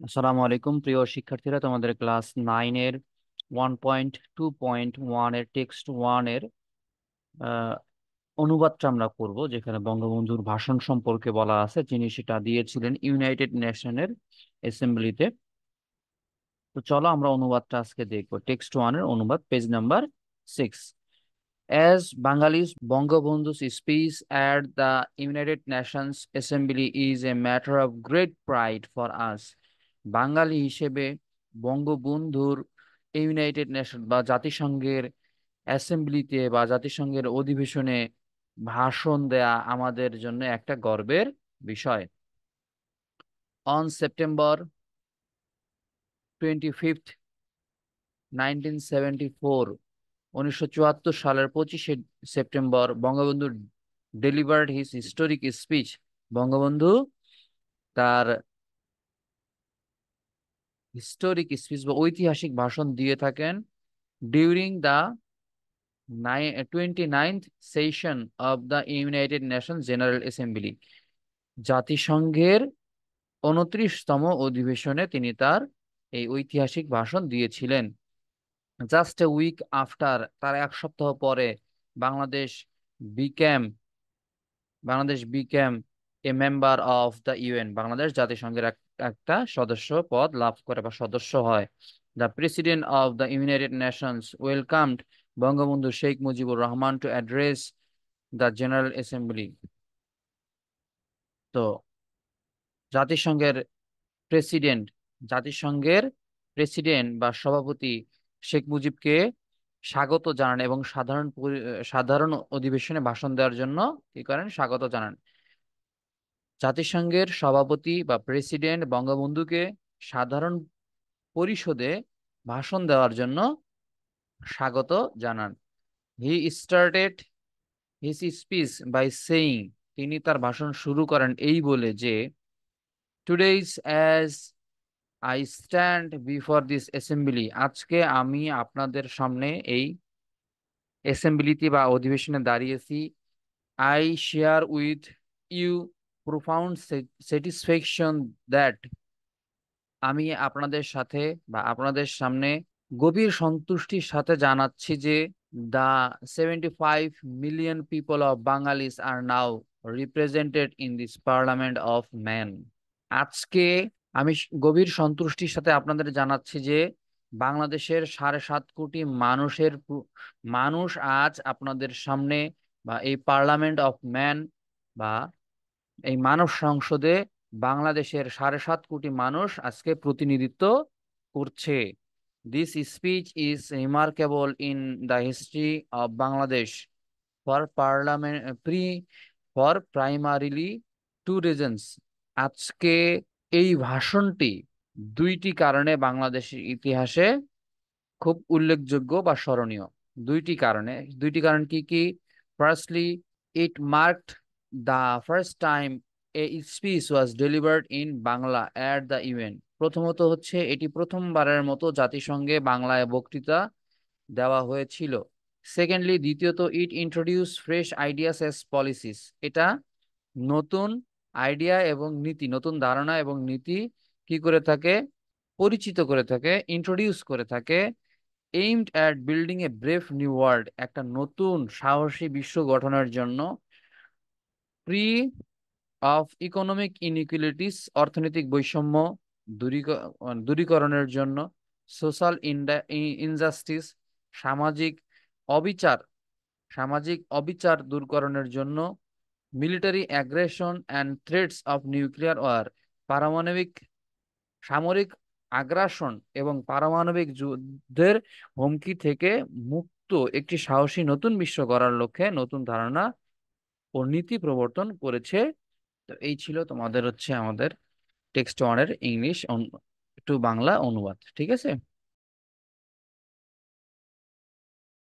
আসসালামু আলাইকুম প্রিয় শিক্ষার্থীরা, তোমাদের ক্লাস 9 এর 1.2.1 এর টেক্সট 1 এর আহ, অনুবাদটা আমরা করব, যেখানে বঙ্গবন্ধুর ভাষণ সম্পর্কে বলা আছে, যিনি সেটা দিয়েছিলেন ইউনাইটেড নেশনের অ্যাসেম্বলিতে। তো চলো আমরা অনুবাদটা আজকে দেখবো। টেক্সট 1 এর অনুবাদ, page number 6। As Bengalis, Bangabandhu's speech at the United Nations Assembly is a matter of great pride for us. বাঙালি হিসেবে বঙ্গবন্ধুর ইউনাইটেড নেশন বা জাতিসংঘের অ্যাসেম্বলিতে বা জাতিসংঘের অধিবেশনে ভাষণ দেয়া আমাদের জন্য একটা গর্বের বিষয়। অন সেপ্টেম্বর 25, 1974, 1974 সালের 25শে September Bangabandhu delivered his historic speech. Bangabandhu তার হিস্টোরিক স্পিচ বা ঐতিহাসিক ভাষণ দিয়ে থাকেন during the 29th session of the United Nations General Assembly. জাতিসংঘের 29তম অধিবেশনে তিনি তার এই ঐতিহাসিক ভাষণ দিয়েছিলেন। জাস্ট এ উইক আফটার, তার এক সপ্তাহ পরে Bangladesh বিক্যাম Bangladesh became a member of the UN, Bangladesh জাতিসংঘের একটা সদস্য পদ লাভ করে বা সদস্য হয়। The president of the United Nations welcomed Bangabandhu Sheikh Mujibur Rahman to address the general assembly. তো জাতিসংঘের প্রেসিডেন্ট জাতিসংঘের প্রেসিডেন্ট বা সভাপতি শেখ মুজিবকে স্বাগত জানান এবং সাধারণ অধিবেশনে ভাষণ দেওয়ার জন্য কি করেন, স্বাগত জানান। জাতিসংঘের সভাপতি বা প্রেসিডেন্ট বঙ্গবন্ধুকে সাধারণ পরিষদে ভাষণ দেওয়ার জন্য স্বাগত জানান। He started his speech by saying, তিনি তার ভাষণ শুরু করেন এই বলে যে, today's as I stand before this assembly, আজকে আমি আপনাদের সামনে এই অ্যাসেম্বলিতে বা অধিবেশনে দাঁড়িয়েছি। I share with you profound satisfaction that, আমি আপনাদের সাথে বা আপনাদের সামনে গভীর সন্তুষ্টির সাথে জানাচ্ছি যে the 75 million people of Bengalis are now represented in this parliament of man. আজকে আমি গভীর সন্তুষ্টির সাথে আপনাদের জানাচ্ছি যে বাংলাদেশের 7.5 কোটি মানুষ আজ আপনাদের সামনে বা এই পার্লামেন্ট অফ ম্যান বা এই মানব সংসদে বাংলাদেশের 7.5 কোটি মানুষ আজকে প্রতিনিধিত্ব করছে। This speech is remarkable in the history of Bangladesh for parliament for primarily two reasons. আজকে এই ভাষণটি দুইটি কারণে বাংলাদেশের ইতিহাসে খুব উল্লেখযোগ্য বা স্মরণীয়। দুইটি কারণ কি কি? Firstly, it marked the first time a speech was delivered in Bangla at the UN. প্রথমত হচ্ছে, এটি প্রথমবারের মতো জাতিসংঘে বাংলায় বক্তৃতা দেওয়া হয়েছিল। সেকেন্ডলি, দ্বিতীয়ত, it introduce fresh ideas as policies. এটা নতুন আইডিয়া এবং নীতি, নতুন ধারণা এবং নীতি কি করে থাকে, পরিচিত করে থাকে, ইন্ট্রোডিউস করে থাকে। Aimed at building A brave new world, একটা নতুন সাহসী বিশ্ব গঠনের জন্য। ফ্রি অফ ইকোনমিক ইনইকুয়ালিটিস, অর্থনৈতিক বৈষম্য দূরীকরণের জন্য। সোশ্যাল ইনজাস্টিস, সামাজিক অবিচার সামাজিক অবিচার দূরকরণের জন্য। Military aggression and threats of nuclear war, পারমাণবিক সামরিক আগ্রাসন এবং পারমাণবিক যুদ্ধের হুমকি থেকে মুক্ত একটি সাহসী নতুন বিশ্ব গড়ার লক্ষ্যে নতুন ধারণা ও নীতি প্রবর্তন করেছে। তো এই ছিল তোমাদের আমাদের টেক্সট ওয়ানের ইংলিশ টু বাংলা অনুবাদ। ঠিক আছে।